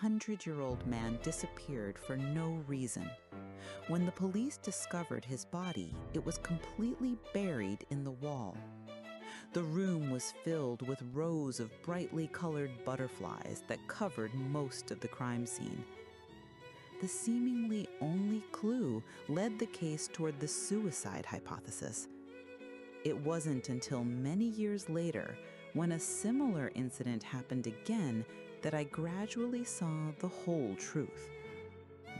100-year-old man disappeared for no reason. When the police discovered his body, it was completely buried in the wall. The room was filled with rows of brightly colored butterflies that covered most of the crime scene. The seemingly only clue led the case toward the suicide hypothesis. It wasn't until many years later, when a similar incident happened again, that I gradually saw the whole truth.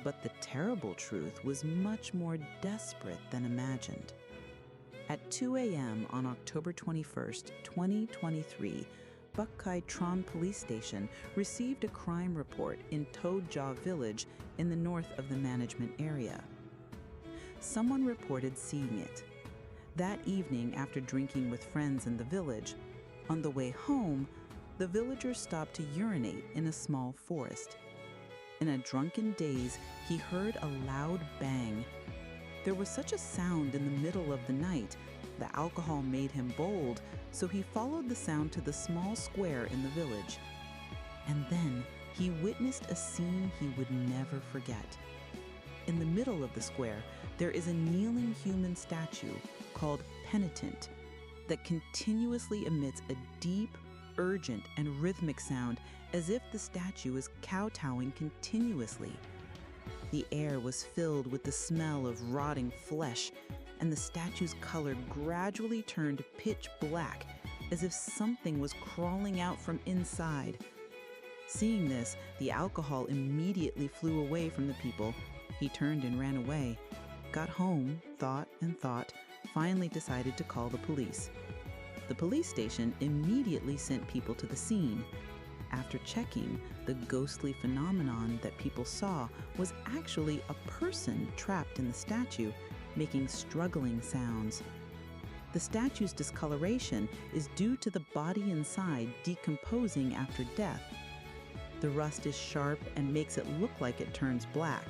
But the terrible truth was much more desperate than imagined. At 2 a.m. on October 21st, 2023, Buckeye Tron Police Station received a crime report in Toja Village in the north of the management area. Someone reported seeing it. That evening, after drinking with friends in the village, on the way home, the villagers stopped to urinate in a small forest. In a drunken daze, he heard a loud bang. There was such a sound in the middle of the night. The alcohol made him bold, so he followed the sound to the small square in the village. And then he witnessed a scene he would never forget. In the middle of the square, there is a kneeling human statue called Penitent that continuously emits a deep, urgent, and rhythmic sound as if the statue is kowtowing continuously. The air was filled with the smell of rotting flesh, and the statue's color gradually turned pitch black, as if something was crawling out from inside. Seeing this, the alcohol immediately flew away from the people. He turned and ran away, got home, thought and thought, finally decided to call the police. The police station immediately sent people to the scene. After checking, the ghostly phenomenon that people saw was actually a person trapped in the statue, making struggling sounds. The statue's discoloration is due to the body inside decomposing after death. The rust is sharp and makes it look like it turns black.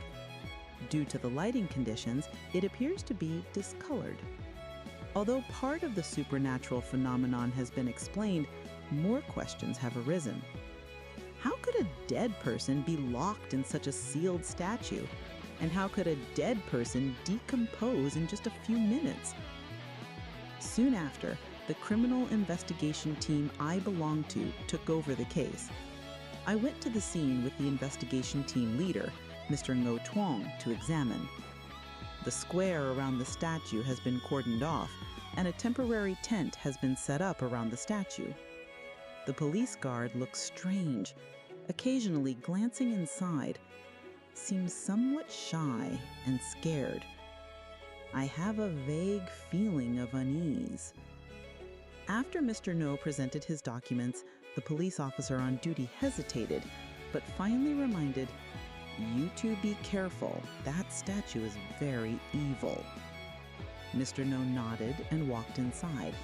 Due to the lighting conditions, it appears to be discolored. Although part of the supernatural phenomenon has been explained, more questions have arisen. How could a dead person be locked in such a sealed statue? And how could a dead person decompose in just a few minutes? Soon after, the criminal investigation team I belonged to took over the case. I went to the scene with the investigation team leader, Mr. Ngo Tuong, to examine. The square around the statue has been cordoned off, and a temporary tent has been set up around the statue. The police guard looks strange, occasionally glancing inside, seems somewhat shy and scared. I have a vague feeling of unease. After Mr. Ngo presented his documents, the police officer on duty hesitated, but finally reminded, "You two be careful, that statue is very evil." Mr. Ngo nodded and walked inside.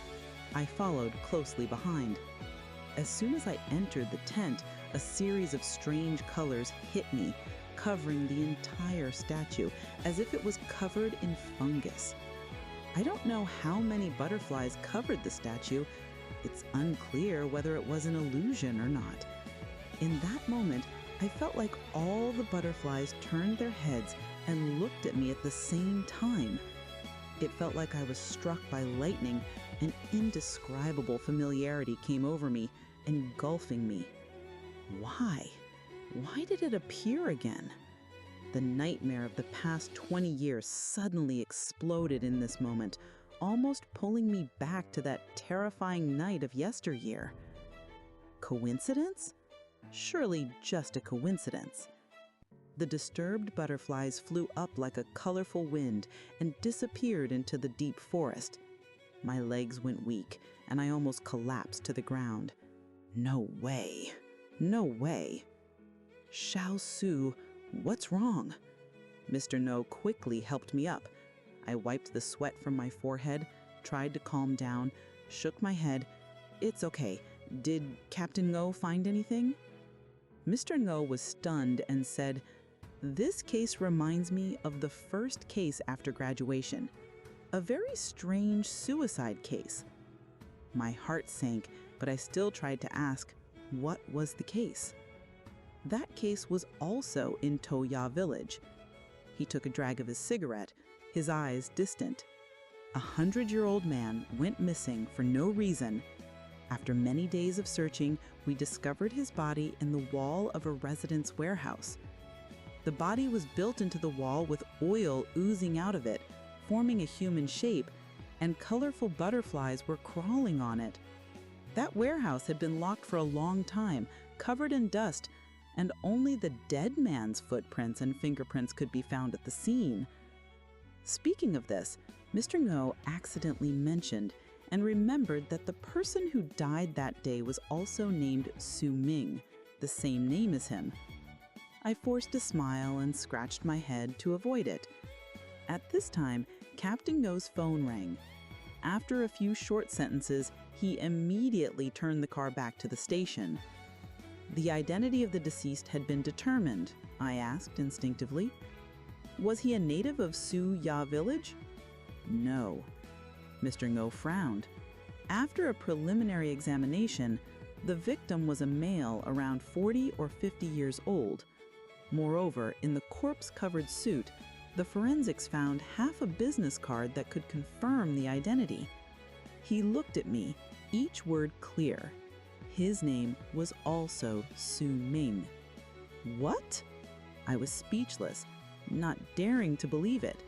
I followed closely behind. As soon as I entered the tent, a series of strange colors hit me, covering the entire statue, as if it was covered in fungus. I don't know how many butterflies covered the statue. It's unclear whether it was an illusion or not. In that moment, I felt like all the butterflies turned their heads and looked at me at the same time. It felt like I was struck by lightning. An indescribable familiarity came over me, engulfing me. Why? Why did it appear again? The nightmare of the past 20 years suddenly exploded in this moment, almost pulling me back to that terrifying night of yesteryear. Coincidence? Surely just a coincidence. The disturbed butterflies flew up like a colorful wind and disappeared into the deep forest. My legs went weak, and I almost collapsed to the ground. No way. No way. Xiao Su, what's wrong? Mr. Ngo quickly helped me up. I wiped the sweat from my forehead, tried to calm down, shook my head. It's okay. Did Captain Ngo find anything? Mr. Ngo was stunned and said, "This case reminds me of the first case after graduation. A very strange suicide case." My heart sank, but I still tried to ask, what was the case? That case was also in Toya village. He took a drag of his cigarette, his eyes distant. A 100-year-old man went missing for no reason. After many days of searching, we discovered his body in the wall of a residence warehouse. The body was built into the wall with oil oozing out of it, forming a human shape, and colorful butterflies were crawling on it. That warehouse had been locked for a long time, covered in dust, and only the dead man's footprints and fingerprints could be found at the scene. Speaking of this, Mr. Ngo accidentally mentioned and remembered that the person who died that day was also named Su Ming, the same name as him. I forced a smile and scratched my head to avoid it. At this time, Captain Ngo's phone rang. After a few short sentences, he immediately turned the car back to the station. The identity of the deceased had been determined, I asked instinctively. Was he a native of Su Ya village? No. Mr. Ngo frowned. After a preliminary examination, the victim was a male around 40 or 50 years old. Moreover, in the corpse-covered suit, the forensics found half a business card that could confirm the identity. He looked at me, each word clear. His name was also Su Ming. What? I was speechless, not daring to believe it.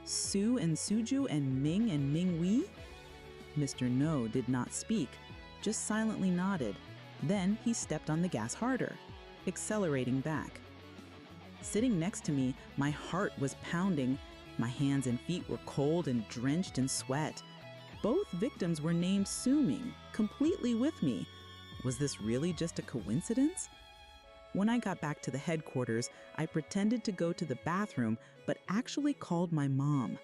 Su and Suju and Ming Wei? Mr. No did not speak, just silently nodded. Then he stepped on the gas harder, accelerating back. Sitting next to me, my heart was pounding. My hands and feet were cold and drenched in sweat. Both victims were named Su Ming, completely with me. Was this really just a coincidence? When I got back to the headquarters, I pretended to go to the bathroom, but actually called my mom.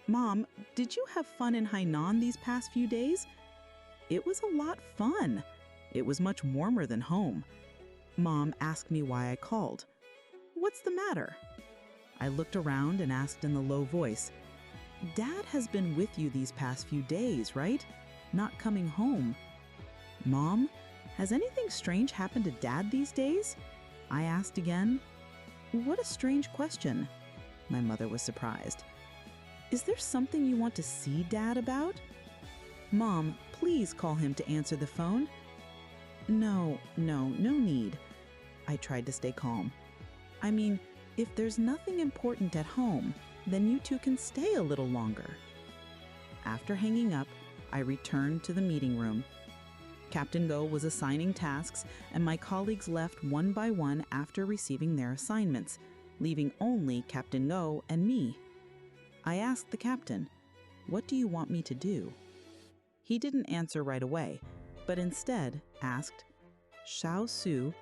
Mom, did you have fun in Hainan these past few days? It was a lot fun. It was much warmer than home. Mom asked me why I called. What's the matter? I looked around and asked in a low voice, Dad has been with you these past few days, right? Not coming home. Mom, has anything strange happened to Dad these days? I asked again. What a strange question. My mother was surprised. Is there something you want to see Dad about? Mom, please call him to answer the phone. No need. I tried to stay calm. I mean, if there's nothing important at home, then you two can stay a little longer. After hanging up, I returned to the meeting room. Captain Go was assigning tasks, and my colleagues left one by one after receiving their assignments, leaving only Captain Go and me. I asked the captain, "What do you want me to do?" He didn't answer right away, but instead asked, "Xiao Su,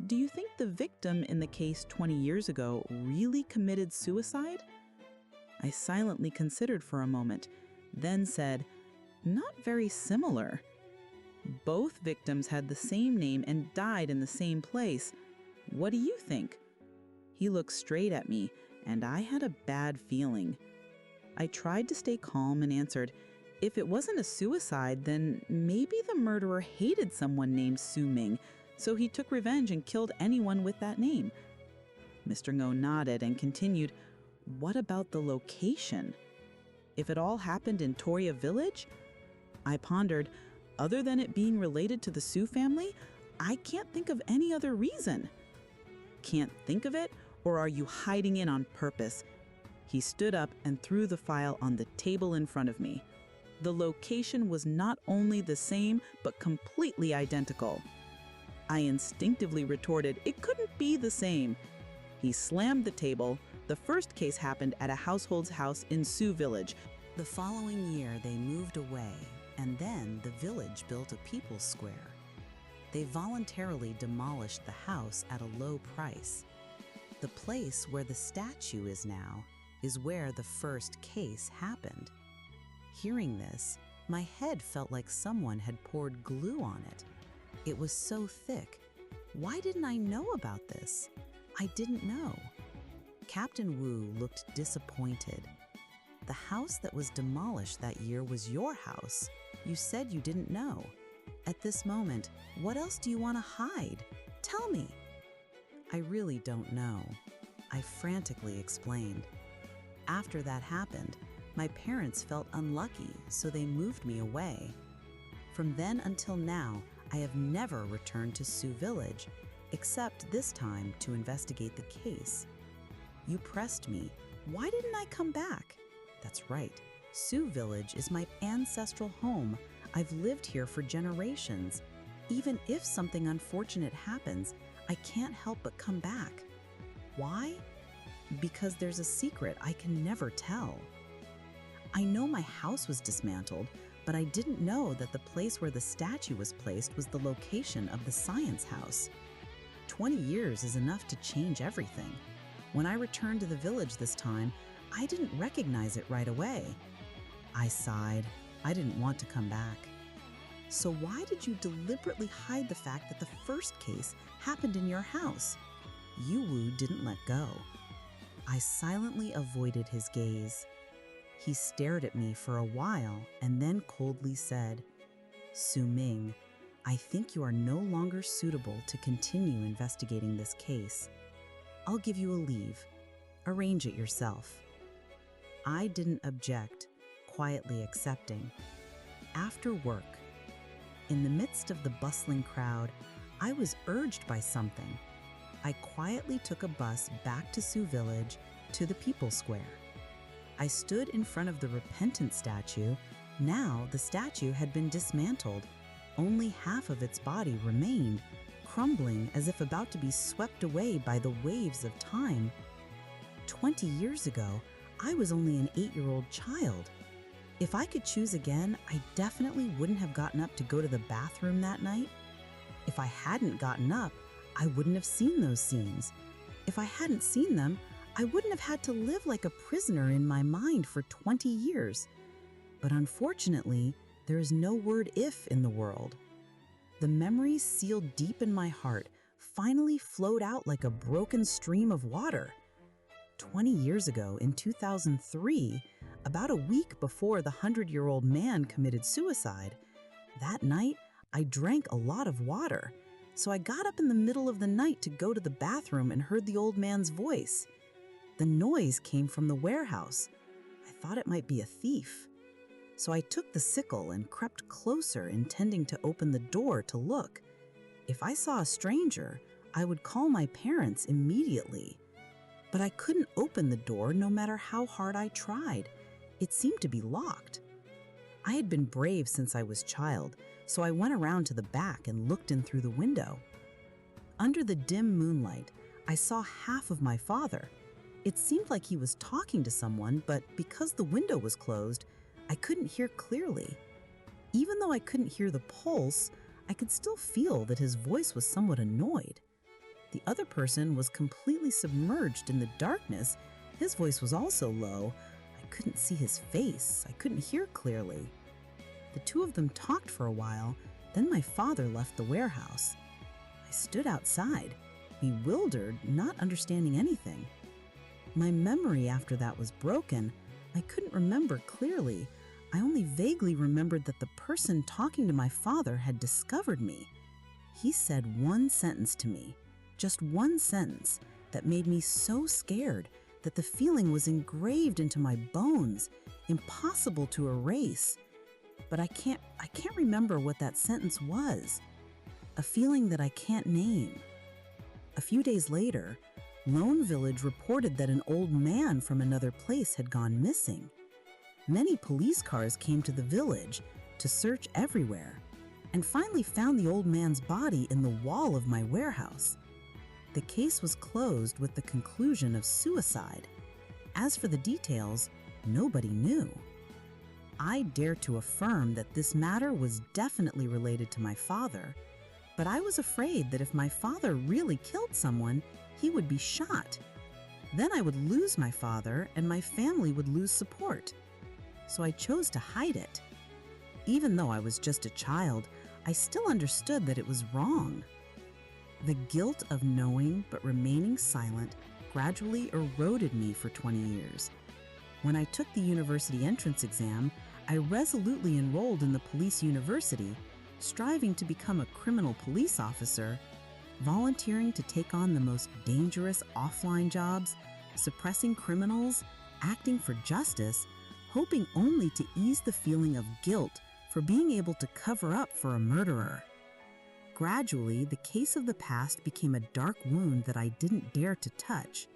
do you think the victim in the case 20 years ago really committed suicide?" I silently considered for a moment, then said, "Not very similar. Both victims had the same name and died in the same place. What do you think?" He looked straight at me, and I had a bad feeling. I tried to stay calm and answered, "If it wasn't a suicide, then maybe the murderer hated someone named Su Ming, so he took revenge and killed anyone with that name." Mr. Ngo nodded and continued, "What about the location? If it all happened in Toria village?" I pondered, "Other than it being related to the Su family, I can't think of any other reason." "Can't think of it, or are you hiding in on purpose?" He stood up and threw the file on the table in front of me. The location was not only the same, but completely identical. I instinctively retorted, "It couldn't be the same." He slammed the table. The first case happened at a household's house in Su village. The following year, they moved away, and then the village built a people's square. They voluntarily demolished the house at a low price. The place where the statue is now is where the first case happened. Hearing this, my head felt like someone had poured glue on it. It was so thick. Why didn't I know about this? I didn't know. Captain Wu looked disappointed. The house that was demolished that year was your house. You said you didn't know. At this moment, what else do you want to hide? Tell me." I really don't know, I frantically explained. After that happened, my parents felt unlucky, so they moved me away. From then until now, I have never returned to Sioux Village, except this time to investigate the case. You pressed me, why didn't I come back? That's right, Sioux Village is my ancestral home. I've lived here for generations. Even if something unfortunate happens, I can't help but come back. Why? Because there's a secret I can never tell. I know my house was dismantled, but I didn't know that the place where the statue was placed was the location of the science house. 20 years is enough to change everything. When I returned to the village this time, I didn't recognize it right away. I sighed. I didn't want to come back. So why did you deliberately hide the fact that the first case happened in your house? Yu-Wu didn't let go. I silently avoided his gaze. He stared at me for a while and then coldly said, Su Ming, I think you are no longer suitable to continue investigating this case. I'll give you a leave. Arrange it yourself. I didn't object, quietly accepting. After work, in the midst of the bustling crowd, I was urged by something. I quietly took a bus back to Sioux Village to the People Square. I stood in front of the repentant statue. Now the statue had been dismantled. Only half of its body remained, crumbling as if about to be swept away by the waves of time. 20 years ago, I was only an 8-year-old child. If I could choose again, I definitely wouldn't have gotten up to go to the bathroom that night. If I hadn't gotten up, I wouldn't have seen those scenes. If I hadn't seen them, I wouldn't have had to live like a prisoner in my mind for 20 years. But unfortunately, there is no word if in the world. The memories sealed deep in my heart finally flowed out like a broken stream of water. 20 years ago, in 2003, about a week before the 100-year-old man committed suicide, that night I drank a lot of water. So I got up in the middle of the night to go to the bathroom and heard the old man's voice. The noise came from the warehouse. I thought it might be a thief. So I took the sickle and crept closer, intending to open the door to look. If I saw a stranger, I would call my parents immediately. But I couldn't open the door no matter how hard I tried. It seemed to be locked. I had been brave since I was a child, so I went around to the back and looked in through the window. Under the dim moonlight, I saw half of my father. It seemed like he was talking to someone, but because the window was closed, I couldn't hear clearly. Even though I couldn't hear the pulse, I could still feel that his voice was somewhat annoyed. The other person was completely submerged in the darkness. His voice was also low. I couldn't see his face. I couldn't hear clearly. The two of them talked for a while, then my father left the warehouse. I stood outside, bewildered, not understanding anything. My memory after that was broken. I couldn't remember clearly. I only vaguely remembered that the person talking to my father had discovered me. He said one sentence to me, just one sentence, that made me so scared that the feeling was engraved into my bones, impossible to erase. But I can't remember what that sentence was. A feeling that I can't name. A few days later, Lone Village reported that an old man from another place had gone missing. Many police cars came to the village to search everywhere and finally found the old man's body in the wall of my warehouse. The case was closed with the conclusion of suicide. As for the details, nobody knew. I dare to affirm that this matter was definitely related to my father, but I was afraid that if my father really killed someone, he would be shot. Then I would lose my father and my family would lose support. So I chose to hide it. Even though I was just a child, I still understood that it was wrong. The guilt of knowing but remaining silent gradually eroded me for 20 years. When I took the university entrance exam, I resolutely enrolled in the police university, striving to become a criminal police officer. volunteering to take on the most dangerous offline jobs, suppressing criminals, acting for justice, hoping only to ease the feeling of guilt for being able to cover up for a murderer. Gradually, the case of the past became a dark wound that I didn't dare to touch.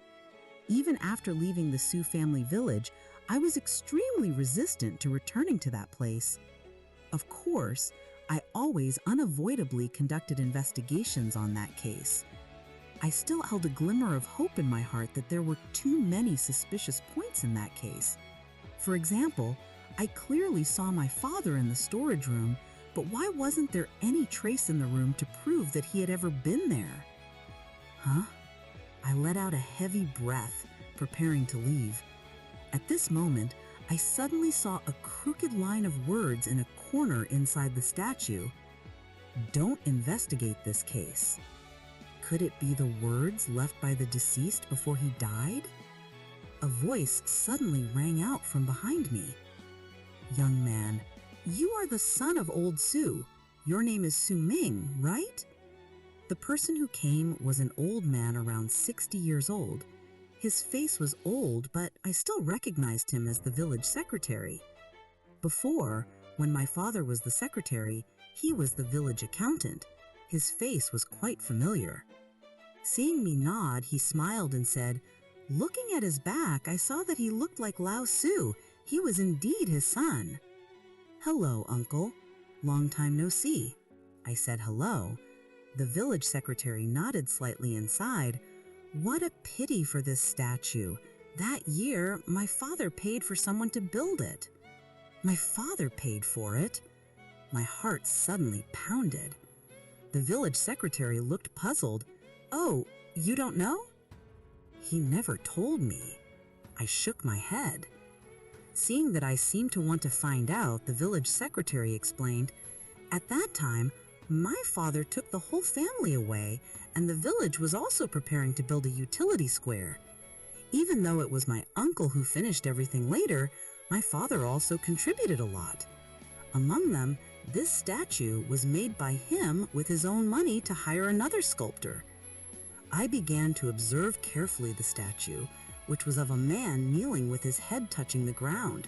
Even after leaving the Sioux family village, I was extremely resistant to returning to that place. Of course, I always unavoidably conducted investigations on that case. I still held a glimmer of hope in my heart that there were too many suspicious points in that case. For example, I clearly saw my father in the storage room, but why wasn't there any trace in the room to prove that he had ever been there? Huh? I let out a heavy breath, preparing to leave. At this moment, I suddenly saw a crooked line of words in a corner inside the statue. Don't investigate this case. Could it be the words left by the deceased before he died? A voice suddenly rang out from behind me. Young man, you are the son of old Sue. Your name is Su Ming, right? The person who came was an old man around 60 years old. His face was old, but I still recognized him as the village secretary. Before, when my father was the secretary, he was the village accountant. His face was quite familiar. Seeing me nod, he smiled and said, "Looking at his back, I saw that he looked like Lao Su. He was indeed his son." "Hello, uncle. Long time no see." I said hello. The village secretary nodded slightly inside. What a pity for this statue. That year, my father paid for someone to build it. My father paid for it? My heart suddenly pounded. The village secretary looked puzzled. "Oh, you don't know?" He never told me. I shook my head. Seeing that I seemed to want to find out, the village secretary explained, "At that time, my father took the whole family away, and the village was also preparing to build a utility square. Even though it was my uncle who finished everything later, my father also contributed a lot. Among them, this statue was made by him with his own money to hire another sculptor." I began to observe carefully the statue, which was of a man kneeling with his head touching the ground.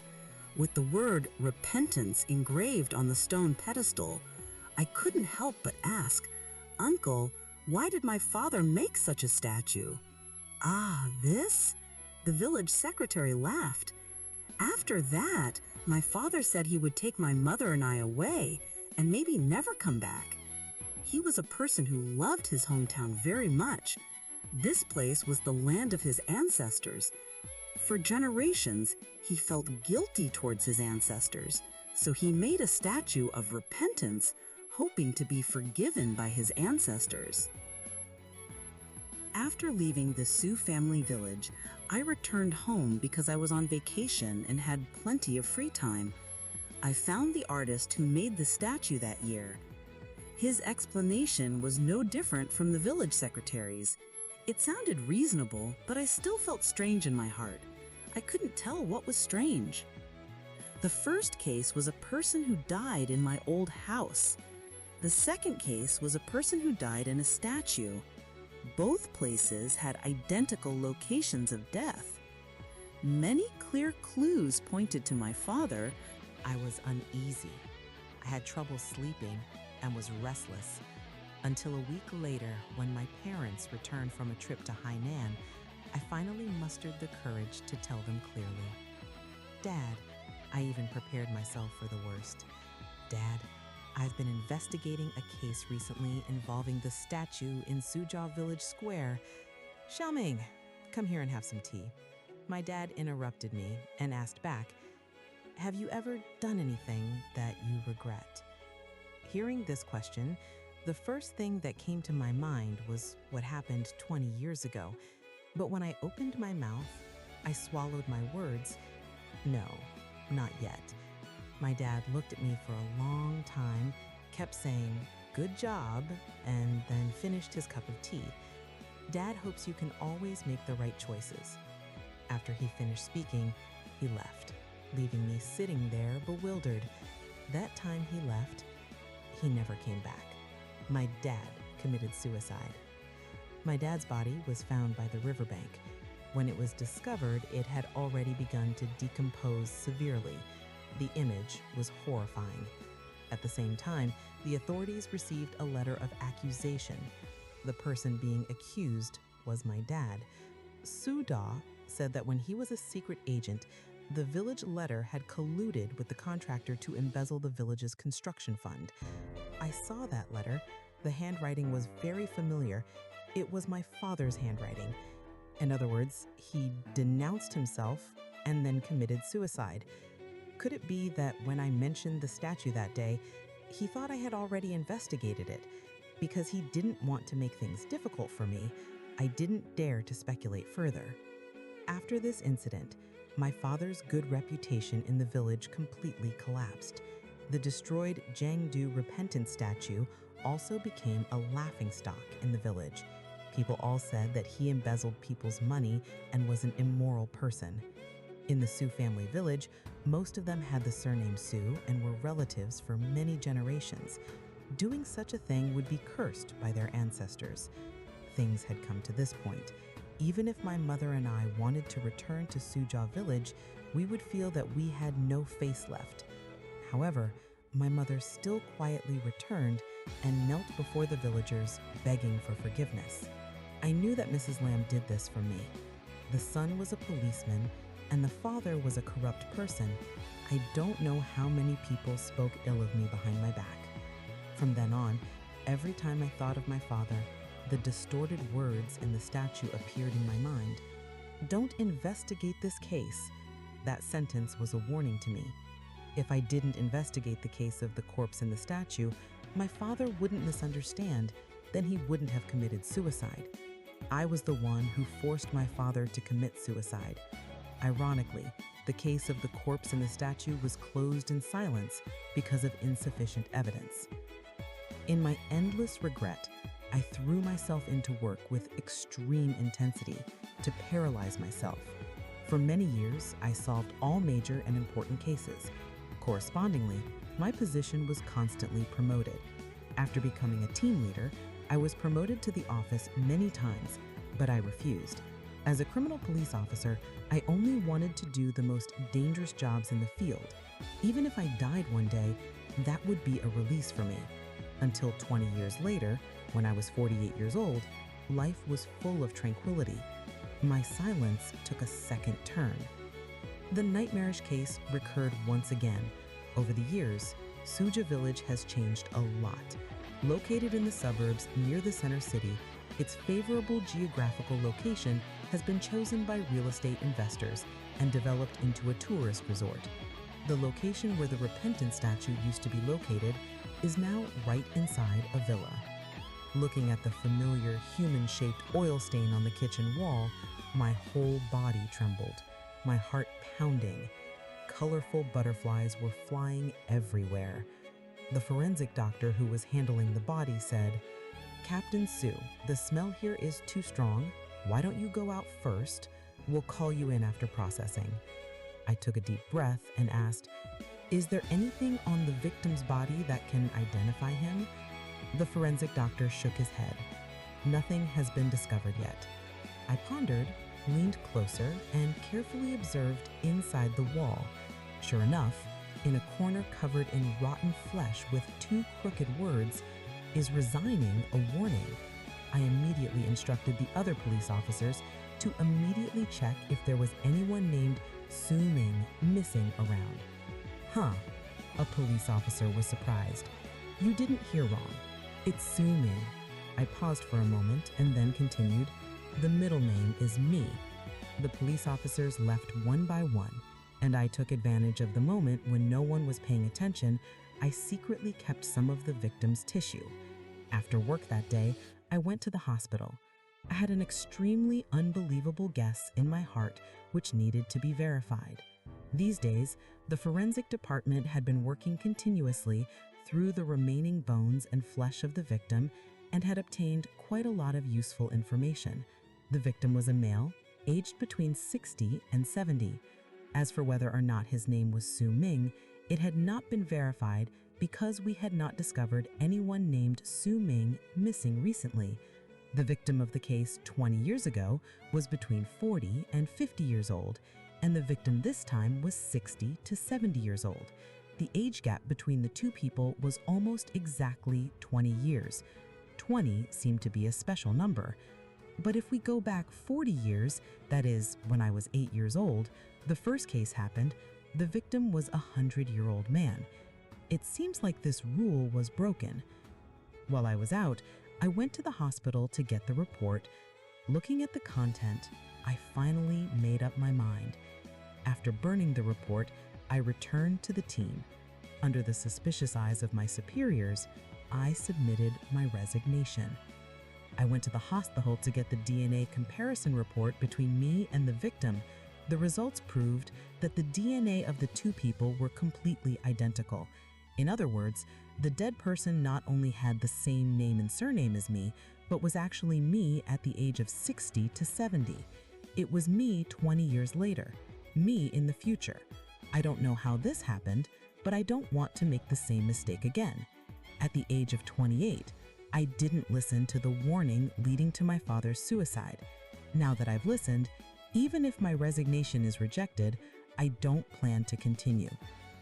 With the word repentance engraved on the stone pedestal, I couldn't help but ask, "Uncle, why did my father make such a statue?" "Ah, this?" The village secretary laughed. "After that, my father said he would take my mother and I away and maybe never come back. He was a person who loved his hometown very much. This place was the land of his ancestors. For generations, he felt guilty towards his ancestors, so he made a statue of repentance, hoping to be forgiven by his ancestors." After leaving the Sioux family village, I returned home because I was on vacation and had plenty of free time. I found the artist who made the statue that year. His explanation was no different from the village secretary's. It sounded reasonable, but I still felt strange in my heart. I couldn't tell what was strange. The first case was a person who died in my old house. The second case was a person who died in a statue. Both places had identical locations of death. Many clear clues pointed to my father. I was uneasy. I had trouble sleeping and was restless. Until a week later, when my parents returned from a trip to Hainan, I finally mustered the courage to tell them clearly. "Dad," I even prepared myself for the worst. "Dad, I've been investigating a case recently involving the statue in Suzhou Village Square. Xiaoming, come here and have some tea." My dad interrupted me and asked back, "Have you ever done anything that you regret?" Hearing this question, the first thing that came to my mind was what happened 20 years ago. But when I opened my mouth, I swallowed my words. No, not yet. My dad looked at me for a long time, kept saying, "Good job," and then finished his cup of tea. Dad hopes you can always make the right choices. After he finished speaking, he left, leaving me sitting there bewildered. That time he left, he never came back. My dad committed suicide. My dad's body was found by the riverbank. When it was discovered, it had already begun to decompose severely. The image was horrifying. At the same time, the authorities received a letter of accusation. The person being accused was my dad. Suda said that when he was a secret agent, the village letter had colluded with the contractor to embezzle the village's construction fund. I saw that letter. The handwriting was very familiar. It was my father's handwriting. In other words, he denounced himself and then committed suicide. Could it be that when I mentioned the statue that day, he thought I had already investigated it? Because he didn't want to make things difficult for me, I didn't dare to speculate further. After this incident, my father's good reputation in the village completely collapsed. The destroyed Jangdu repentance statue also became a laughingstock in the village. People all said that he embezzled people's money and was an immoral person. In the Su family village, most of them had the surname Su and were relatives for many generations. Doing such a thing would be cursed by their ancestors. Things had come to this point. Even if my mother and I wanted to return to Suja village, we would feel that we had no face left. However, my mother still quietly returned and knelt before the villagers, begging for forgiveness. I knew that Mrs. Lamb did this for me. The son was a policeman, and the father was a corrupt person. I don't know how many people spoke ill of me behind my back. From then on, every time I thought of my father, the distorted words in the statue appeared in my mind. "Don't investigate this case." That sentence was a warning to me. If I didn't investigate the case of the corpse in the statue, my father wouldn't misunderstand, then he wouldn't have committed suicide. I was the one who forced my father to commit suicide. Ironically, the case of the corpse in the statue was closed in silence because of insufficient evidence. In my endless regret, I threw myself into work with extreme intensity to paralyze myself. For many years, I solved all major and important cases. Correspondingly, my position was constantly promoted. After becoming a team leader, I was promoted to the office many times, but I refused. As a criminal police officer, I only wanted to do the most dangerous jobs in the field. Even if I died one day, that would be a release for me. Until 20 years later, when I was 48 years old, life was full of tranquility. My silence took a second turn. The nightmarish case recurred once again. Over the years, Suja village has changed a lot. Located in the suburbs near the center city, its favorable geographical location has been chosen by real estate investors and developed into a tourist resort. The location where the repentance statue used to be located is now right inside a villa. Looking at the familiar human-shaped oil stain on the kitchen wall, my whole body trembled, my heart pounding. Colorful butterflies were flying everywhere. The forensic doctor who was handling the body said, "Captain Sue, the smell here is too strong. Why don't you go out first? We'll call you in after processing." I took a deep breath and asked, "Is there anything on the victim's body that can identify him?" The forensic doctor shook his head. "Nothing has been discovered yet." I pondered, leaned closer, and carefully observed inside the wall. Sure enough, in a corner covered in rotten flesh with two crooked words, "Is resigning a warning." I immediately instructed the other police officers to immediately check if there was anyone named Su Ming missing around. "Huh," a police officer was surprised. "You didn't hear wrong. It's Su Ming." I paused for a moment and then continued, "The middle name is Me." The police officers left one by one, and I took advantage of the moment when no one was paying attention. I secretly kept some of the victim's tissue. After work that day, I went to the hospital. I had an extremely unbelievable guess in my heart which needed to be verified. These days, the forensic department had been working continuously through the remaining bones and flesh of the victim and had obtained quite a lot of useful information. The victim was a male, aged between 60 and 70. As for whether or not his name was Su Ming, it had not been verified because we had not discovered anyone named Su Ming missing recently. The victim of the case 20 years ago was between 40 and 50 years old, and the victim this time was 60 to 70 years old. The age gap between the two people was almost exactly 20 years. 20 seemed to be a special number. But if we go back 40 years, that is, when I was 8 years old, the first case happened, the victim was a 100-year-old man. It seems like this rule was broken. While I was out, I went to the hospital to get the report. Looking at the content, I finally made up my mind. After burning the report, I returned to the team. Under the suspicious eyes of my superiors, I submitted my resignation. I went to the hospital to get the DNA comparison report between me and the victim. The results proved that the DNA of the two people were completely identical. In other words, the dead person not only had the same name and surname as me, but was actually me at the age of 60 to 70. It was me 20 years later, me in the future. I don't know how this happened, but I don't want to make the same mistake again. At the age of 28, I didn't listen to the warning leading to my father's suicide. Now that I've listened, even if my resignation is rejected, I don't plan to continue.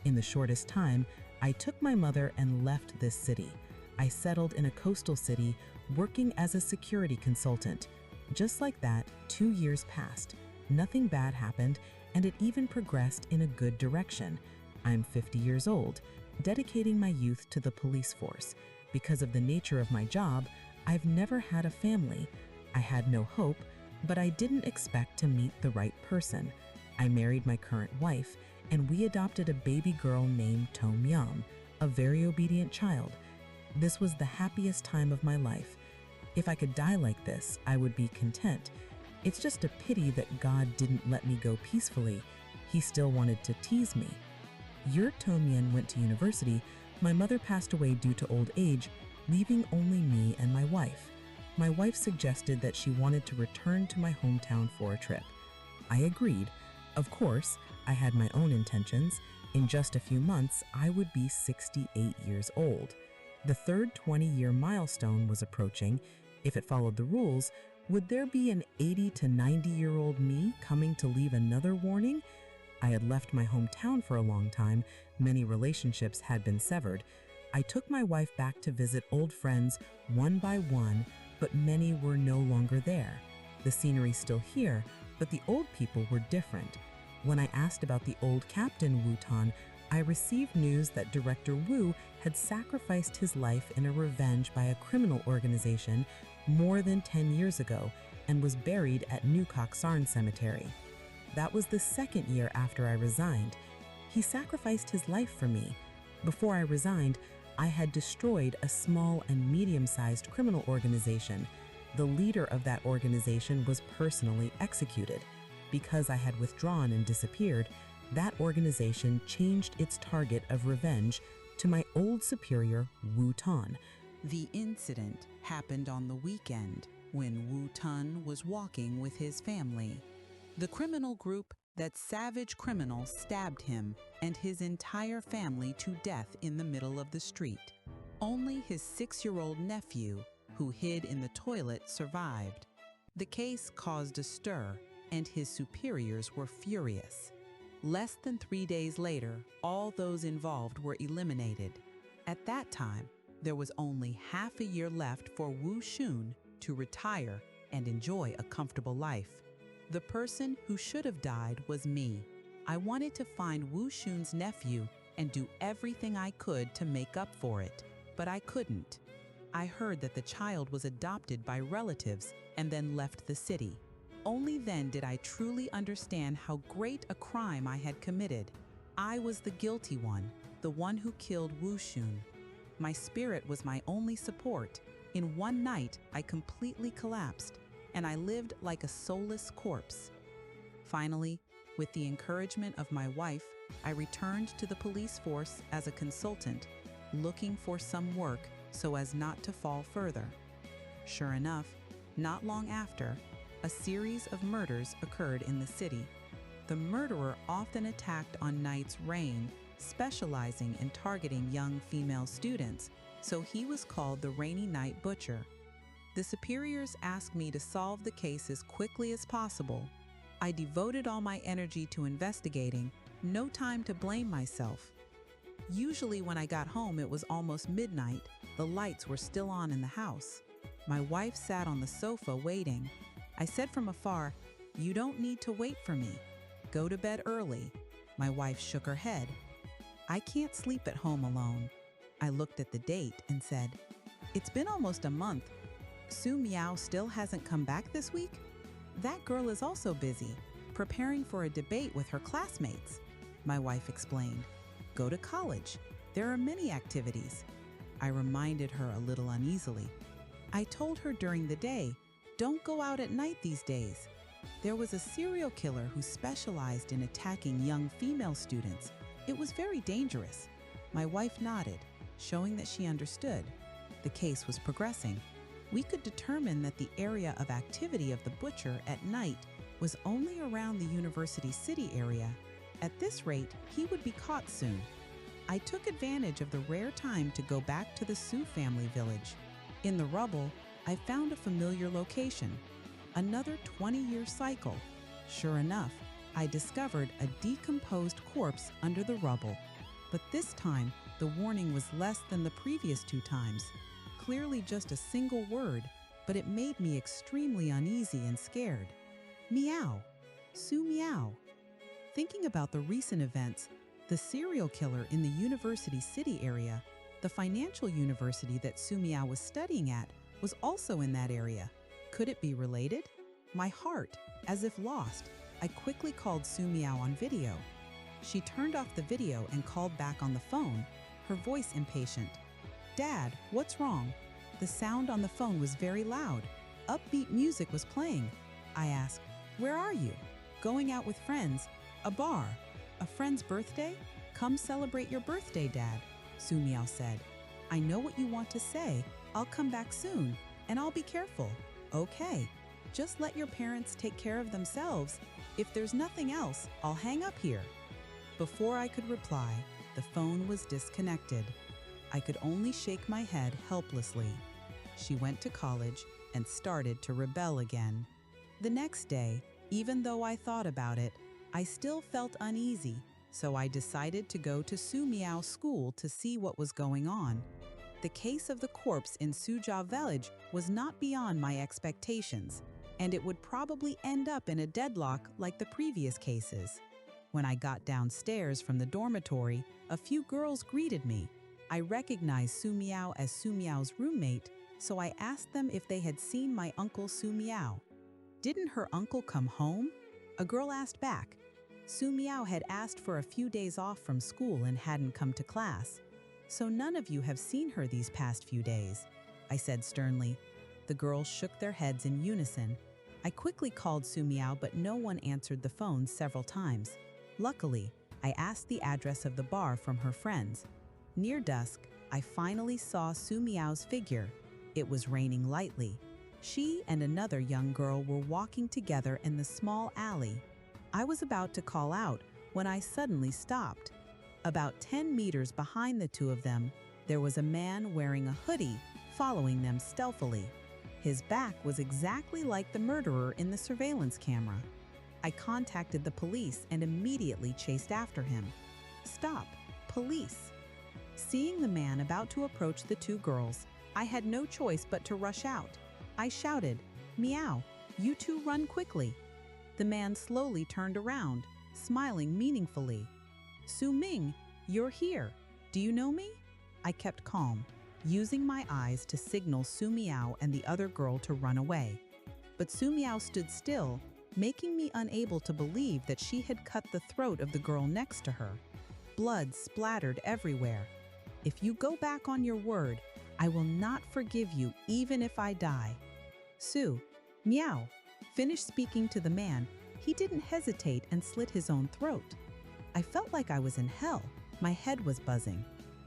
In the shortest time, I took my mother and left this city. I settled in a coastal city, working as a security consultant. Just like that, 2 years passed. Nothing bad happened, and it even progressed in a good direction. I'm 50 years old, dedicating my youth to the police force. Because of the nature of my job, I've never had a family. I had no hope, but I didn't expect to meet the right person. I married my current wife, and we adopted a baby girl named Tom Yum, a very obedient child. This was the happiest time of my life. If I could die like this, I would be content. It's just a pity that God didn't let me go peacefully. He still wanted to tease me. Your Tom Yen went to university. My mother passed away due to old age, leaving only me and my wife. My wife suggested that she wanted to return to my hometown for a trip. I agreed. Of course, I had my own intentions. In just a few months, I would be 68 years old. The third 20-year milestone was approaching. If it followed the rules, would there be an 80 to 90-year-old me coming to leave another warning? I had left my hometown for a long time. Many relationships had been severed. I took my wife back to visit old friends one by one, but many were no longer there. The scenery's still here, but the old people were different. When I asked about the old Captain Wu Tan, I received news that Director Wu had sacrificed his life in a revenge by a criminal organization more than 10 years ago and was buried at New Kok Sarn Cemetery. That was the second year after I resigned. He sacrificed his life for me. Before I resigned, I had destroyed a small and medium-sized criminal organization. The leader of that organization was personally executed. Because I had withdrawn and disappeared, that organization changed its target of revenge to my old superior, Wu Tan. The incident happened on the weekend when Wu Tan was walking with his family. The criminal group, that savage criminal, stabbed him and his entire family to death in the middle of the street. Only his 6-year-old nephew, who hid in the toilet, survived. The case caused a stir, and his superiors were furious. Less than 3 days later, all those involved were eliminated. At that time, there was only half a year left for Wu Shun to retire and enjoy a comfortable life. The person who should have died was me. I wanted to find Wu Shun's nephew and do everything I could to make up for it, but I couldn't. I heard that the child was adopted by relatives and then left the city. Only then did I truly understand how great a crime I had committed. I was the guilty one, the one who killed Wu Shun. My spirit was my only support. In one night, I completely collapsed, and I lived like a soulless corpse. Finally, with the encouragement of my wife, I returned to the police force as a consultant, looking for some work so as not to fall further. Sure enough, not long after, a series of murders occurred in the city. The murderer often attacked on nights rain, specializing in targeting young female students, so he was called the Rainy Night Butcher. The superiors asked me to solve the case as quickly as possible. I devoted all my energy to investigating, no time to blame myself. Usually when I got home, it was almost midnight. The lights were still on in the house. My wife sat on the sofa waiting. I said from afar, "You don't need to wait for me. Go to bed early." My wife shook her head. "I can't sleep at home alone." I looked at the date and said, "It's been almost a month. Su Miao still hasn't come back this week? That girl is also busy, preparing for a debate with her classmates." My wife explained, "Go to college. There are many activities." I reminded her a little uneasily. I told her during the day, "Don't go out at night these days. There was a serial killer who specialized in attacking young female students. It was very dangerous." My wife nodded, showing that she understood. The case was progressing. We could determine that the area of activity of the butcher at night was only around the University City area. At this rate, he would be caught soon. I took advantage of the rare time to go back to the Su family village. In the rubble, I found a familiar location, another 20-year cycle. Sure enough, I discovered a decomposed corpse under the rubble. But this time, the warning was less than the previous 2 times. Clearly just a single word, but it made me extremely uneasy and scared. Meow. Su Miao. Thinking about the recent events, the serial killer in the University City area, the financial university that Su Miao was studying at, was also in that area. Could it be related? My heart, as if lost, I quickly called Su Miao on video. She turned off the video and called back on the phone, her voice impatient. "Dad, what's wrong?" The sound on the phone was very loud. Upbeat music was playing. I asked, "Where are you?" "Going out with friends. A bar." "A friend's birthday? Come celebrate your birthday, Dad," Su Miao said. "I know what you want to say. I'll come back soon, and I'll be careful." "Okay. Just let your parents take care of themselves. If there's nothing else, I'll hang up here." Before I could reply, the phone was disconnected. I could only shake my head helplessly. She went to college and started to rebel again. The next day, even though I thought about it, I still felt uneasy, so I decided to go to Su Miao's school to see what was going on. The case of the corpse in Suzhou village was not beyond my expectations, and it would probably end up in a deadlock like the previous cases. When I got downstairs from the dormitory, a few girls greeted me. I recognized Su Miao as Su Miao's roommate, so I asked them if they had seen my uncle Su Miao. "Didn't her uncle come home?" a girl asked back. Su Miao had asked for a few days off from school and hadn't come to class. "So none of you have seen her these past few days," I said sternly. The girls shook their heads in unison. I quickly called Su Miao, but no one answered the phone several times. Luckily, I asked the address of the bar from her friends. Near dusk, I finally saw Su Miao's figure. It was raining lightly. She and another young girl were walking together in the small alley. I was about to call out when I suddenly stopped. About 10 meters behind the two of them, there was a man wearing a hoodie following them stealthily. His back was exactly like the murderer in the surveillance camera. I contacted the police and immediately chased after him. "Stop! Police!" Seeing the man about to approach the two girls, I had no choice but to rush out. I shouted, "Meow, you two run quickly." The man slowly turned around, smiling meaningfully. "Su Ming, you're here. Do you know me?" I kept calm, using my eyes to signal Su Miao and the other girl to run away. But Su Miao stood still, making me unable to believe that she had cut the throat of the girl next to her. Blood splattered everywhere. "If you go back on your word, I will not forgive you even if I die." Su Miao finished speaking to the man. He didn't hesitate and slit his own throat. I felt like I was in hell. My head was buzzing.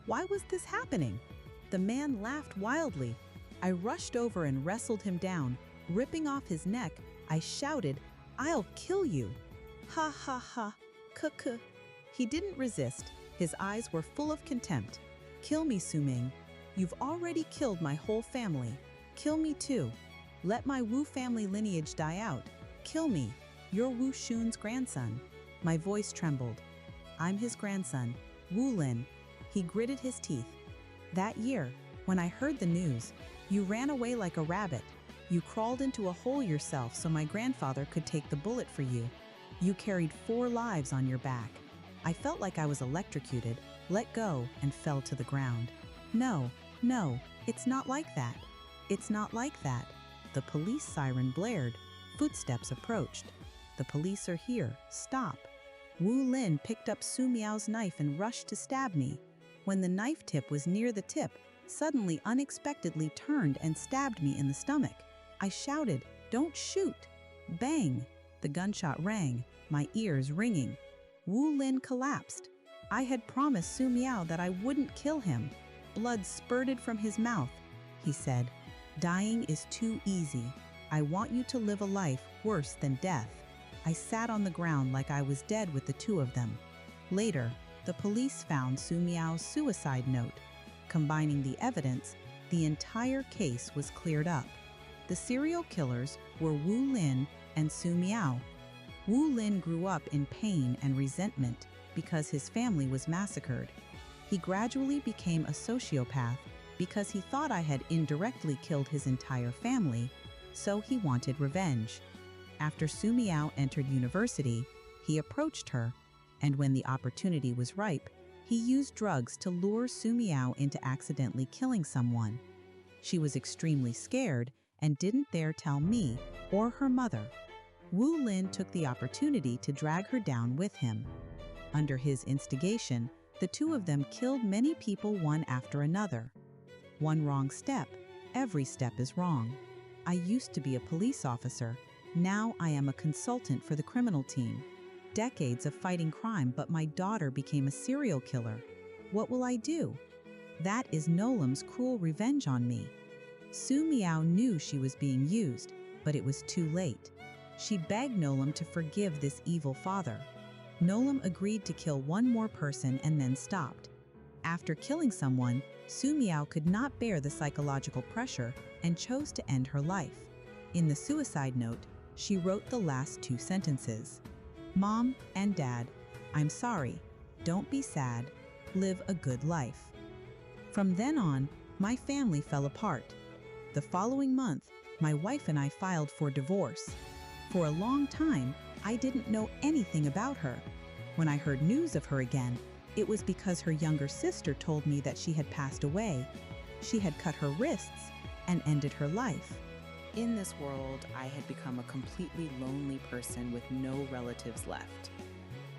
Why was this happening? The man laughed wildly. I rushed over and wrestled him down. Ripping off his neck, I shouted, "I'll kill you." "Ha ha ha, kuh." He didn't resist. His eyes were full of contempt. "Kill me, Su Ming. You've already killed my whole family. Kill me too. Let my Wu family lineage die out. Kill me. You're Wu Xun's grandson. My voice trembled. I'm his grandson, Wu Lin. He gritted his teeth. That year, when I heard the news, you ran away like a rabbit. You crawled into a hole yourself so my grandfather could take the bullet for you. You carried 4 lives on your back. I felt like I was electrocuted, let go, and fell to the ground. No, it's not like that. It's not like that. The police siren blared. Footsteps approached. The police are here. Stop. Wu Lin picked up Su Miao's knife and rushed to stab me. When the knife tip was near the tip, suddenly unexpectedly turned and stabbed me in the stomach. I shouted, "Don't shoot!" Bang! The gunshot rang, my ears ringing. Wu Lin collapsed. I had promised Su Miao that I wouldn't kill him. Blood spurted from his mouth. He said, "Dying is too easy. I want you to live a life worse than death." I sat on the ground like I was dead with the 2 of them. Later, the police found Su Miao's suicide note. Combining the evidence, the entire case was cleared up. The serial killers were Wu Lin and Su Miao. Wu Lin grew up in pain and resentment because his family was massacred. He gradually became a sociopath because he thought I had indirectly killed his entire family, so he wanted revenge. After Su Miao entered university, he approached her, and when the opportunity was ripe, he used drugs to lure Su Miao into accidentally killing someone. She was extremely scared and didn't dare tell me or her mother. Wu Lin took the opportunity to drag her down with him. Under his instigation, the 2 of them killed many people one after another. One wrong step, every step is wrong. I used to be a police officer. Now I am a consultant for the criminal team. Decades of fighting crime, but my daughter became a serial killer. What will I do? That is Nolam's cruel revenge on me. Su Miao knew she was being used, but it was too late. She begged Nolam to forgive this evil father. Nolam agreed to kill one more person and then stopped. After killing someone, Su Miao could not bear the psychological pressure and chose to end her life. In the suicide note, she wrote the last 2 sentences. "Mom and Dad, I'm sorry. Don't be sad. Live a good life." From then on, my family fell apart. The following month, my wife and I filed for divorce. For a long time, I didn't know anything about her. When I heard news of her again, it was because her younger sister told me that she had passed away. She had cut her wrists and ended her life. In this world, I had become a completely lonely person with no relatives left.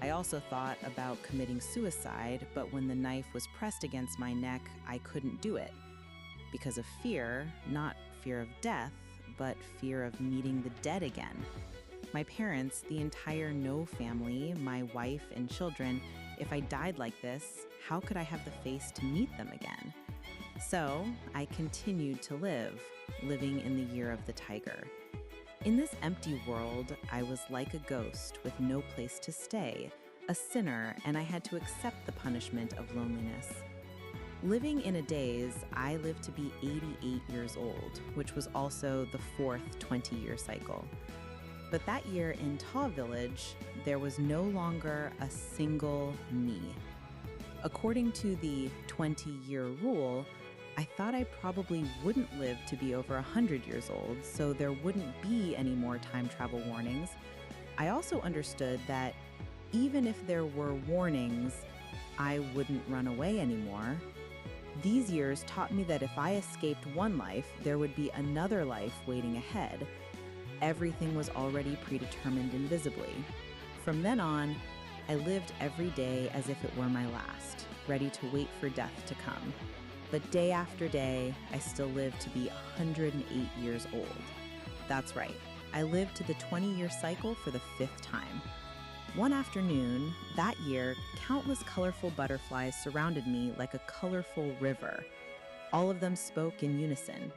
I also thought about committing suicide, but when the knife was pressed against my neck, I couldn't do it. Because of fear, not fear of death, but fear of meeting the dead again. My parents, the entire No family, my wife and children, if I died like this, how could I have the face to meet them again? So I continued to live, living in the year of the tiger. In this empty world, I was like a ghost with no place to stay, a sinner, and I had to accept the punishment of loneliness. Living in a daze, I lived to be 88 years old, which was also the 4th 20-year cycle. But that year in Ta Village, there was no longer a single me. According to the 20-year rule, I thought I probably wouldn't live to be over 100 years old, so there wouldn't be any more time travel warnings. I also understood that even if there were warnings, I wouldn't run away anymore. These years taught me that if I escaped one life, there would be another life waiting ahead. Everything was already predetermined invisibly. From then on, I lived every day as if it were my last, ready to wait for death to come. But day after day, I still lived to be 108 years old. That's right, I lived to the 20-year cycle for the 5th time. One afternoon, that year, countless colorful butterflies surrounded me like a colorful river. All of them spoke in unison.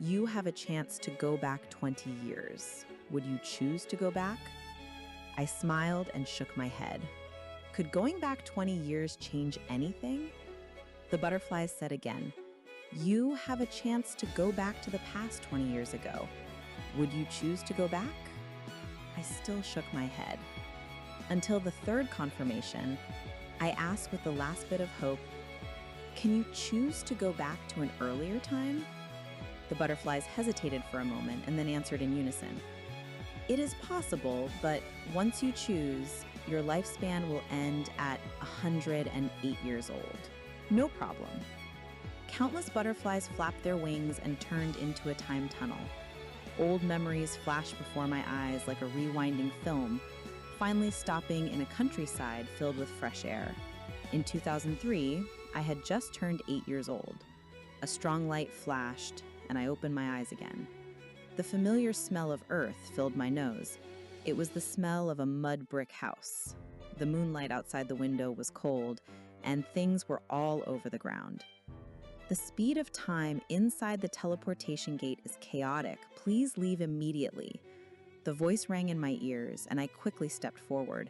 You have a chance to go back 20 years. Would you choose to go back? I smiled and shook my head. Could going back 20 years change anything? The butterflies said again, You have a chance to go back to the past 20 years ago. Would you choose to go back? I still shook my head. Until the third confirmation, I asked with the last bit of hope, can you choose to go back to an earlier time? The butterflies hesitated for a moment and then answered in unison. It is possible, but once you choose, your lifespan will end at 108 years old. No problem. Countless butterflies flapped their wings and turned into a time tunnel. Old memories flashed before my eyes like a rewinding film, finally stopping in a countryside filled with fresh air. In 2003, I had just turned 8 years old. A strong light flashed, and I opened my eyes again. The familiar smell of earth filled my nose. It was the smell of a mud brick house. The moonlight outside the window was cold, and things were all over the ground. The speed of time inside the teleportation gate is chaotic. Please leave immediately. The voice rang in my ears, and I quickly stepped forward.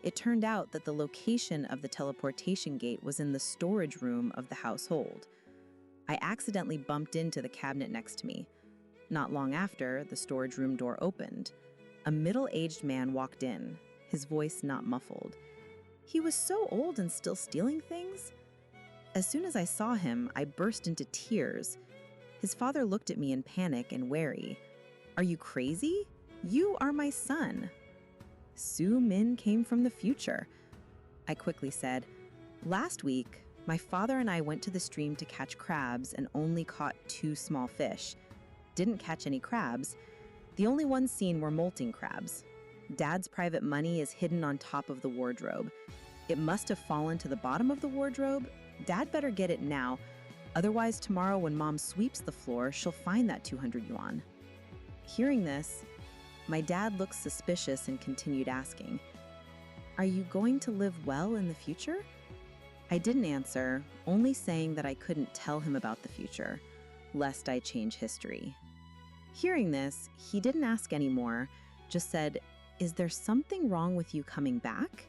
It turned out that the location of the teleportation gate was in the storage room of the household. I accidentally bumped into the cabinet next to me. Not long after, the storage room door opened. A middle-aged man walked in, his voice not muffled. He was so old and still stealing things? As soon as I saw him, I burst into tears. His father looked at me in panic and wary. Are you crazy? You are my son. Su Min came from the future. I quickly said, last week, my father and I went to the stream to catch crabs and only caught 2 small fish. Didn't catch any crabs. The only ones seen were molting crabs. Dad's private money is hidden on top of the wardrobe. It must have fallen to the bottom of the wardrobe. Dad better get it now, otherwise tomorrow when Mom sweeps the floor, she'll find that 200 yuan. Hearing this, my dad looked suspicious and continued asking, are you going to live well in the future? I didn't answer, only saying that I couldn't tell him about the future, lest I change history. Hearing this, he didn't ask anymore, just said, is there something wrong with you coming back?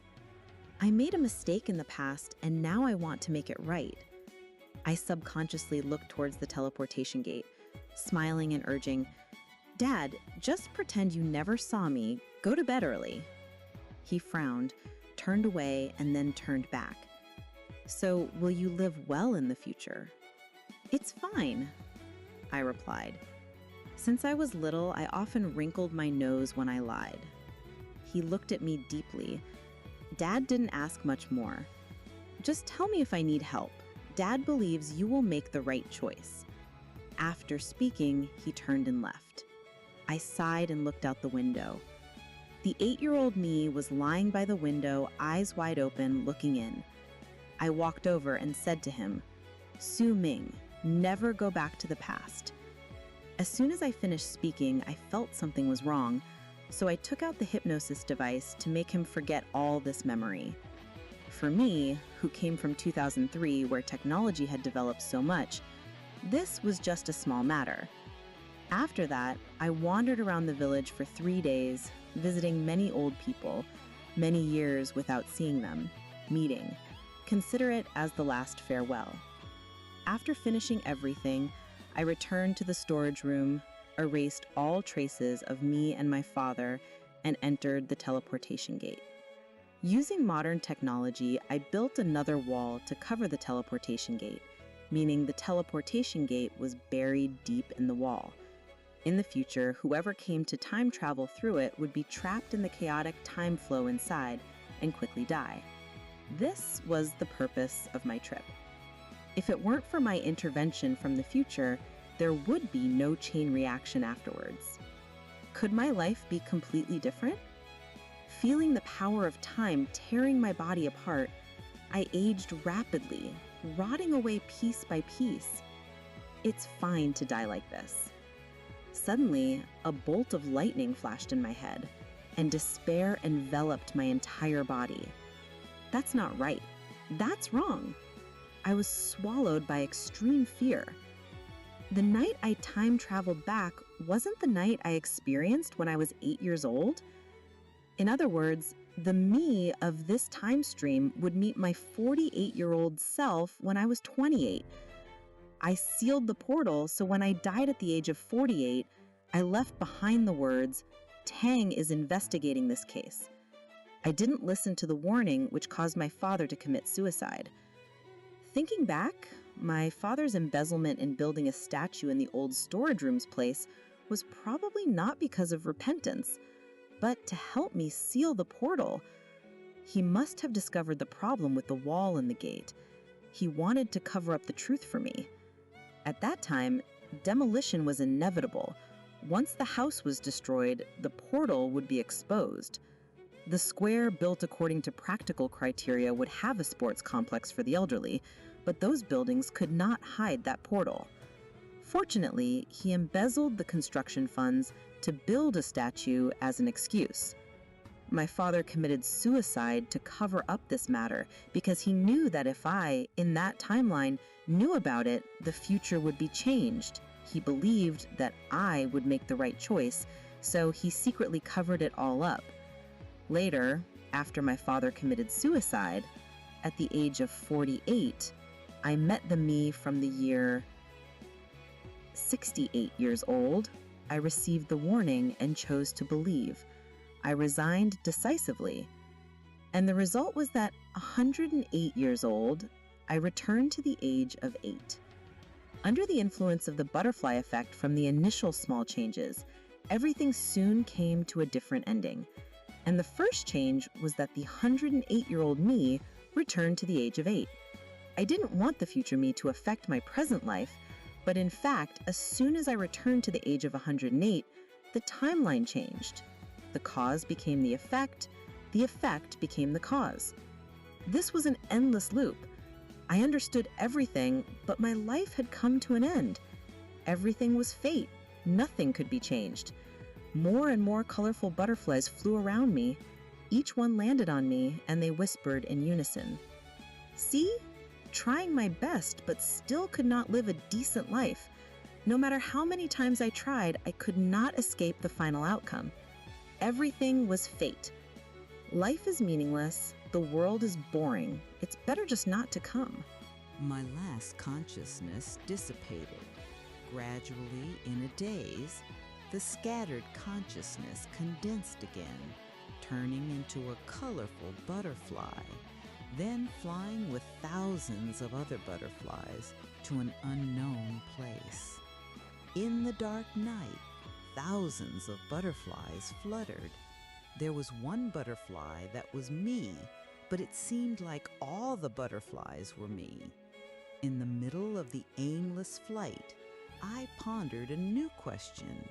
I made a mistake in the past, and now I want to make it right. I subconsciously looked towards the teleportation gate, smiling and urging, Dad, just pretend you never saw me. Go to bed early. He frowned, turned away, and then turned back. So, will you live well in the future? It's fine, I replied. Since I was little, I often wrinkled my nose when I lied. He looked at me deeply. Dad didn't ask much more. Just tell me if I need help. Dad believes you will make the right choice. After speaking, he turned and left. I sighed and looked out the window. The 8-year-old me was lying by the window, eyes wide open, looking in. I walked over and said to him, Su Ming, never go back to the past. As soon as I finished speaking, I felt something was wrong, so I took out the hypnosis device to make him forget all this memory. For me, who came from 2003 where technology had developed so much, this was just a small matter. After that, I wandered around the village for 3 days, visiting many old people, many years without seeing them, meeting. Consider it as the last farewell. After finishing everything, I returned to the storage room, erased all traces of me and my father, and entered the teleportation gate. Using modern technology, I built another wall to cover the teleportation gate, meaning the teleportation gate was buried deep in the wall. In the future, whoever came to time travel through it would be trapped in the chaotic time flow inside and quickly die. This was the purpose of my trip. If it weren't for my intervention from the future, there would be no chain reaction afterwards. Could my life be completely different? Feeling the power of time tearing my body apart, I aged rapidly, rotting away piece by piece. It's fine to die like this. Suddenly, a bolt of lightning flashed in my head, and despair enveloped my entire body. That's not right. That's wrong. I was swallowed by extreme fear. The night I time traveled back wasn't the night I experienced when I was 8 years old. In other words, the me of this time stream would meet my 48-year-old self when I was 28. I sealed the portal, so when I died at the age of 48, I left behind the words, "Tang is investigating this case." I didn't listen to the warning, which caused my father to commit suicide. Thinking back, my father's embezzlement in building a statue in the old storage room's place was probably not because of repentance, but to help me seal the portal. He must have discovered the problem with the wall and the gate. He wanted to cover up the truth for me. At that time, demolition was inevitable. Once the house was destroyed, the portal would be exposed. The square, built according to practical criteria, would have a sports complex for the elderly, but those buildings could not hide that portal. Fortunately, he embezzled the construction funds to build a statue as an excuse. My father committed suicide to cover up this matter because he knew that if I, in that timeline, knew about it, the future would be changed. He believed that I would make the right choice, so he secretly covered it all up. Later, after my father committed suicide, at the age of 48, I met the me from the year 68 years old. I received the warning and chose to believe. I resigned decisively. And the result was that 108 years old, I returned to the age of 8. Under the influence of the butterfly effect from the initial small changes, everything soon came to a different ending. And the first change was that the 108-year-old me returned to the age of 8. I didn't want the future me to affect my present life, but in fact, as soon as I returned to the age of 108, the timeline changed. The cause became the effect became the cause. This was an endless loop. I understood everything, but my life had come to an end. Everything was fate. Nothing could be changed. More and more colorful butterflies flew around me. Each one landed on me, and they whispered in unison. See? Trying my best, but still could not live a decent life. No matter how many times I tried, I could not escape the final outcome. Everything was fate. Life is meaningless. The world is boring. It's better just not to come. My last consciousness dissipated. Gradually, in a daze, the scattered consciousness condensed again, turning into a colorful butterfly, then flying with thousands of other butterflies to an unknown place. In the dark night, thousands of butterflies fluttered. There was one butterfly that was me, but it seemed like all the butterflies were me. In the middle of the aimless flight, I pondered a new question.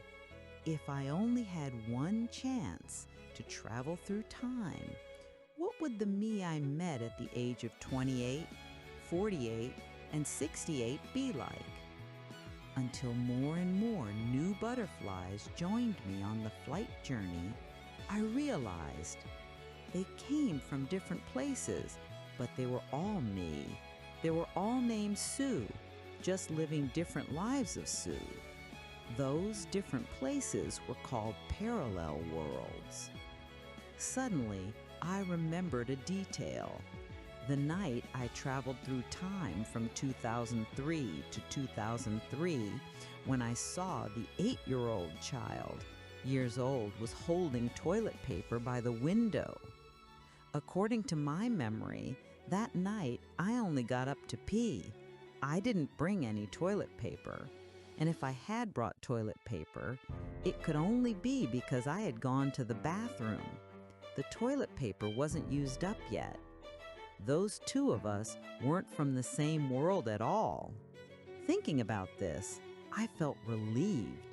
If I only had one chance to travel through time, what would the me I met at the age of 28, 48, and 68 be like? Until more and more new butterflies joined me on the flight journey, I realized they came from different places, but they were all me. They were all named Sue, just living different lives of Sue. Those different places were called parallel worlds. Suddenly, I remembered a detail. The night I traveled through time from 2003 to 2003, when I saw the 8-year-old child, years old, was holding toilet paper by the window. According to my memory, that night I only got up to pee. I didn't bring any toilet paper, and if I had brought toilet paper, it could only be because I had gone to the bathroom. The toilet paper wasn't used up yet. Those two of us weren't from the same world at all. Thinking about this, I felt relieved.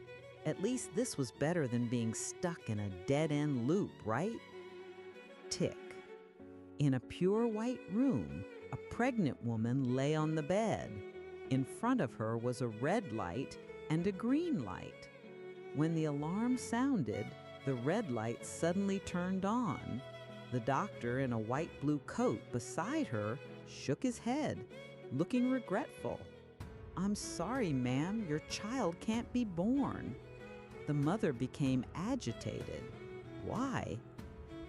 At least this was better than being stuck in a dead-end loop, right? Tick. In a pure white room, a pregnant woman lay on the bed. In front of her was a red light and a green light. When the alarm sounded, the red light suddenly turned on. The doctor in a white-blue coat beside her shook his head, looking regretful. "I'm sorry, ma'am, your child can't be born." The mother became agitated. Why?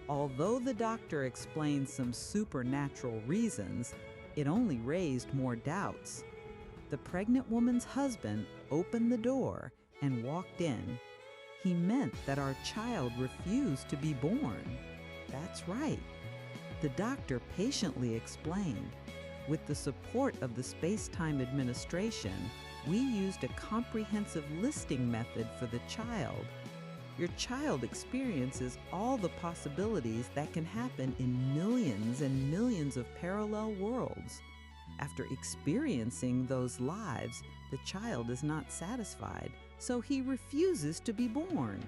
Although the doctor explained some supernatural reasons, it only raised more doubts. The pregnant woman's husband opened the door and walked in. He meant that our child refused to be born. That's right. The doctor patiently explained. With the support of the Space-Time Administration, we used a comprehensive listing method for the child. Your child experiences all the possibilities that can happen in millions and millions of parallel worlds. After experiencing those lives, the child is not satisfied, so he refuses to be born.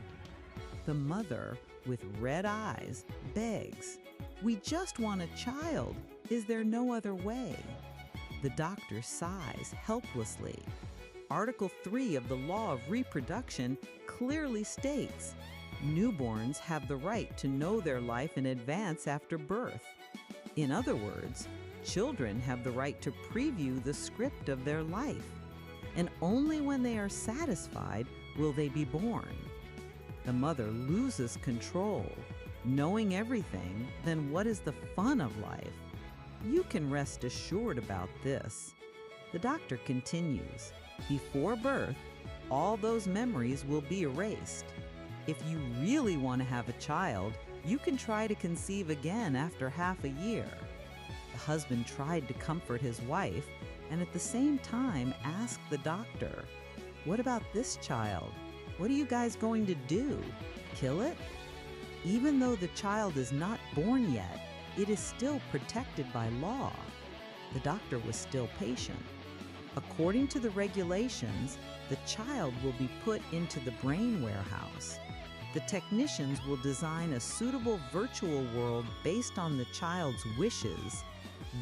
The mother, with red eyes, begs, "We just want a child. Is there no other way?" The doctor sighs helplessly. Article 3 of the Law of Reproduction clearly states, newborns have the right to know their life in advance after birth. In other words, children have the right to preview the script of their life, and only when they are satisfied will they be born. The mother loses control. Knowing everything, then what is the fun of life? You can rest assured about this. The doctor continues, before birth, all those memories will be erased. If you really want to have a child, you can try to conceive again after half a year. The husband tried to comfort his wife and at the same time asked the doctor, "What about this child? What are you guys going to do? Kill it?" Even though the child is not born yet, it is still protected by law. The doctor was still patient. According to the regulations, the child will be put into the brain warehouse. The technicians will design a suitable virtual world based on the child's wishes.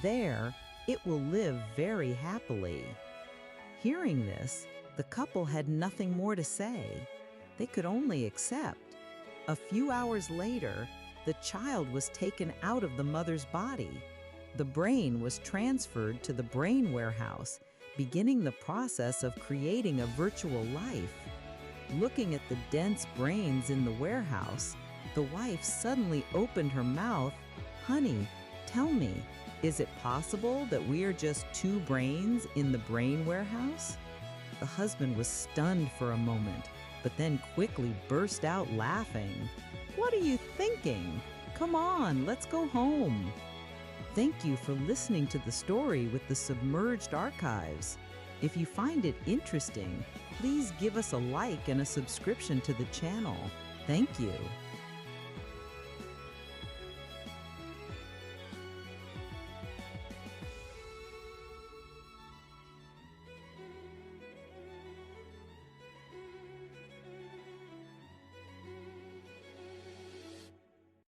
There, it will live very happily. Hearing this, the couple had nothing more to say. They could only accept. A few hours later, the child was taken out of the mother's body. The brain was transferred to the brain warehouse, beginning the process of creating a virtual life. Looking at the dense brains in the warehouse, the wife suddenly opened her mouth. "Honey, tell me, is it possible that we are just two brains in the brain warehouse?" The husband was stunned for a moment, but then quickly burst out laughing. "What are you thinking? Come on, let's go home." Thank you for listening to the story with the Submerged Archives. If you find it interesting, please give us a like and a subscription to the channel. Thank you.